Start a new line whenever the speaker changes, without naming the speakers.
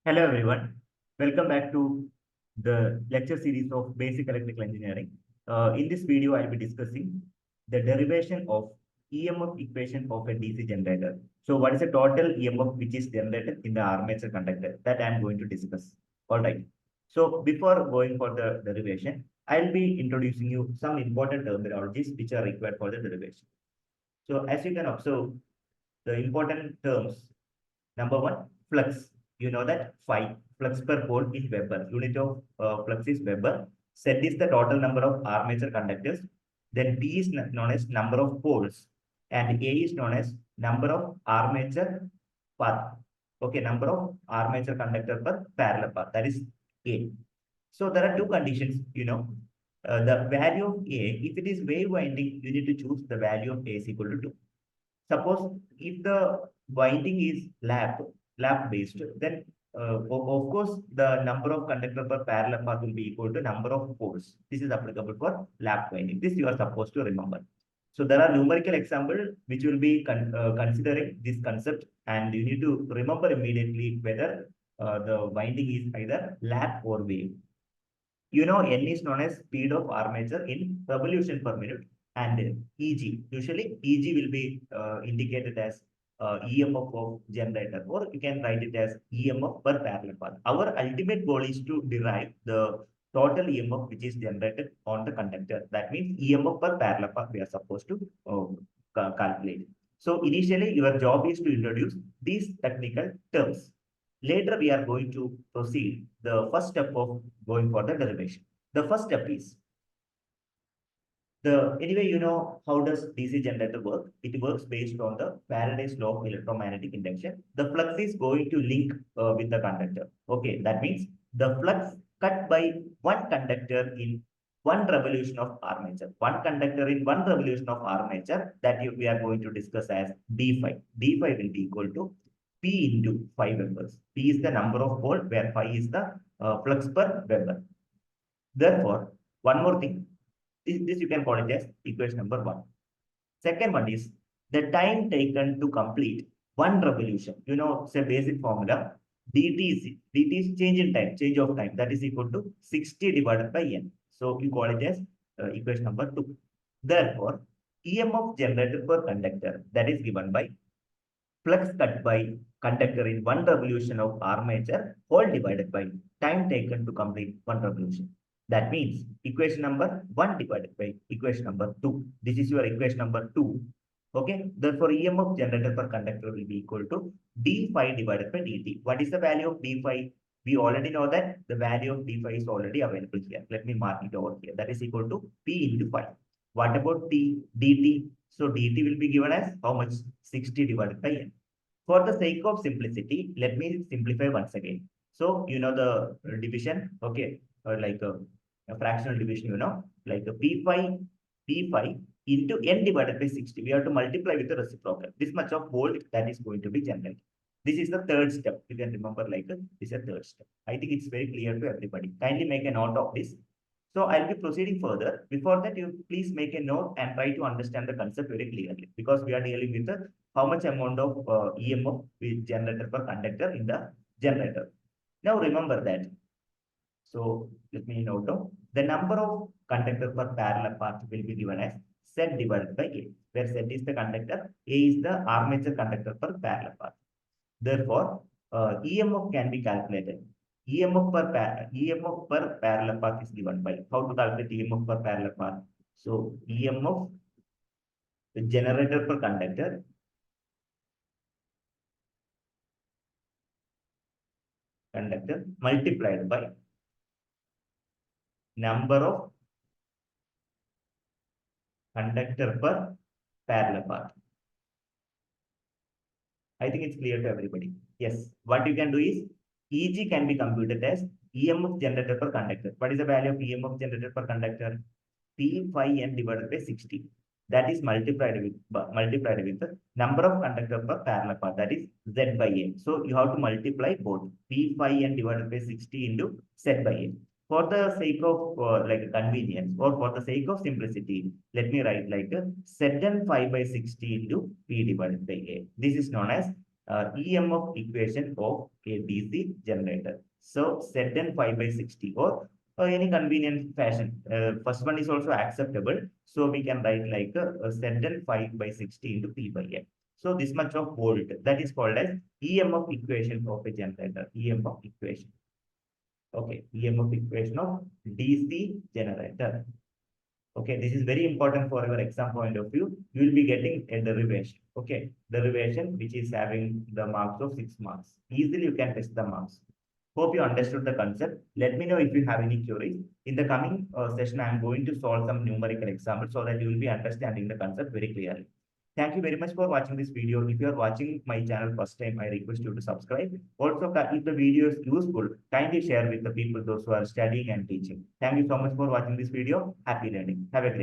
Hello everyone. Welcome back to the lecture series of Basic Electrical Engineering. In this video, I'll be discussing the derivation of EMF equation of a DC generator. So what is the total EMF which is generated in the armature conductor? That I'm going to discuss. All right. So before going for the derivation, I'll be introducing you some important terminologies which are required for the derivation. So as you can observe, the important terms, number one, flux. You know that phi, flux per pole in Weber. Unit of flux is Weber. Z is the total number of armature conductors. Then B is known as number of poles. And A is known as number of armature path. Okay, number of armature conductor per parallel path. That is A. So there are two conditions, the value of A, if it is wave winding, you need to choose the value of A is equal to 2. Suppose if the winding is lap based, then of course the number of conductor per parallel path will be equal to number of poles. This is applicable for lap winding. This you are supposed to remember. So there are numerical examples which will be considering this concept, and you need to remember immediately whether the winding is either lap or wave. N is known as speed of armature in revolution per minute, and EG. Usually, EG will be indicated as EMF of generator, or you can write it as EMF per parallel path. Our ultimate goal is to derive the total EMF which is generated on the conductor. That means EMF per parallel path we are supposed to calculate. So initially, your job is to introduce these technical terms. Later, we are going to proceed the first step of going for the derivation. The first step is how does DC generator work? It works based on the Faraday's law of electromagnetic induction. The flux is going to link with the conductor. Okay, that means the flux cut by one conductor in one revolution of armature. One conductor in one revolution of armature that we are going to discuss as d phi. D phi will be equal to P into phi Webers. P is the number of volt, where phi is the flux per Weber. Therefore, one more thing, this you can call it as equation number 1. Second one is the time taken to complete one revolution. It's a basic formula. dt is change in time, change of time. That is equal to 60 divided by n. So you call it as equation number 2. Therefore, EMF generated per conductor, that is given by flux cut by conductor in one revolution of armature, all divided by time taken to complete one revolution. That means equation number 1 divided by equation number 2. This is your equation number 2. Okay. Therefore, EMF generated per conductor will be equal to d phi divided by dt. What is the value of d phi? We already know that the value of d phi is already available here. Let me mark it over here. That is equal to p into phi. What about dt? So dt will be given as how much? 60 divided by n. For the sake of simplicity, let me simplify once again. So, the division, okay, or like a fractional division, like a p phi into n divided by 60. We have to multiply with the reciprocal. This much of volt that is going to be generated. This is the third step. You can remember this is a third step. I think it's very clear to everybody. Kindly make a note of this. So I'll be proceeding further. Before that, you please make a note and try to understand the concept very clearly, because we are dealing with how much amount of EMF is generated per conductor in the generator. Now remember that. So let me note down. The number of conductor per parallel path will be given as Z divided by A, where Z is the conductor, A is the armature conductor per parallel path. Therefore, EMF can be calculated. EMF per parallel path is given by, how to calculate EMF per parallel path? So EMF, the generator per conductor, multiplied by number of conductor per parallel path. I think it's clear to everybody. Yes. What you can do is EG can be computed as EMF generated per conductor. What is the value of EMF generated per conductor? P phi n divided by 60. That is multiplied with the number of conductor per parallel path. That is Z by n. So you have to multiply both P phi n divided by 60 into Z by n. For the sake of convenience, or for the sake of simplicity, let me write Zn phi by 60 into P divided by A. This is known as EMF equation of a DC generator. So set in 5 by 60 or any convenient fashion. First one is also acceptable. So we can write like a set in 5 by 60 into P by N. So this much of volt, that is called as EMF equation of a generator. EMF equation. Okay, EMF equation of DC generator. Okay, this is very important for your exam point of view. You will be getting a derivation. Okay, derivation which is having the marks of 6 marks. Easily you can test the marks. Hope you understood the concept. Let me know if you have any queries. In the coming session, I am going to solve some numerical examples so that you will be understanding the concept very clearly. Thank you very much for watching this video. If you are watching my channel first time, I request you to subscribe. Also, if the video is useful, kindly share with the people, those who are studying and teaching. Thank you so much for watching this video. Happy learning. Have a great day.